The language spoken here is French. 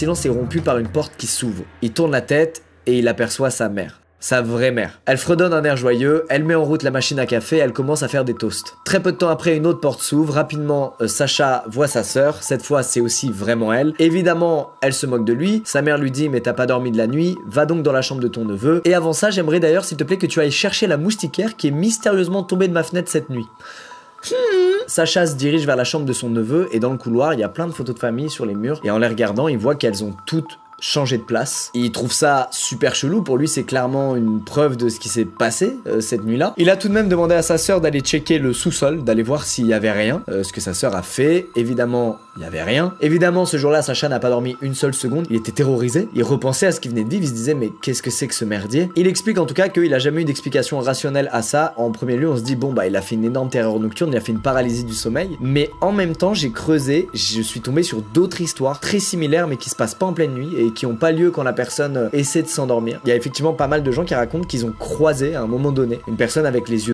silence est rompu par une porte qui s'ouvre. Il tourne la tête et il aperçoit sa mère. Sa vraie mère. Elle fredonne un air joyeux, elle met en route la machine à café et elle commence à faire des toasts. Très peu de temps après, une autre porte s'ouvre. Rapidement, Sacha voit sa sœur. Cette fois, c'est aussi vraiment elle. Évidemment, elle se moque de lui. Sa mère lui dit « Mais t'as pas dormi de la nuit, va donc dans la chambre de ton neveu. » Et avant ça, j'aimerais d'ailleurs, s'il te plaît, que tu ailles chercher la moustiquaire qui est mystérieusement tombée de ma fenêtre cette nuit. Sacha se dirige vers la chambre de son neveu et dans le couloir, il y a plein de photos de famille sur les murs. Et en les regardant, il voit qu'elles ont toutes changer de place. Il trouve ça super chelou, pour lui c'est clairement une preuve de ce qui s'est passé cette nuit-là. Il a tout de même demandé à sa sœur d'aller checker le sous-sol, d'aller voir s'il y avait rien, ce que sa sœur a fait. Évidemment, il y avait rien. Évidemment, ce jour-là, Sacha n'a pas dormi une seule seconde, il était terrorisé, il repensait à ce qu'il venait de vivre, il se disait mais qu'est-ce que c'est que ce merdier? Il explique en tout cas qu'il a jamais eu d'explication rationnelle à ça. En premier lieu, on se dit bon bah il a fait une énorme terreur nocturne, il a fait une paralysie du sommeil, mais en même temps, j'ai creusé, je suis tombé sur d'autres histoires très similaires mais qui se passent pas en pleine nuit et qui ont pas lieu quand la personne essaie de s'endormir. Il y a effectivement pas mal de gens qui racontent qu'ils ont croisé à un moment donné une personne avec les yeux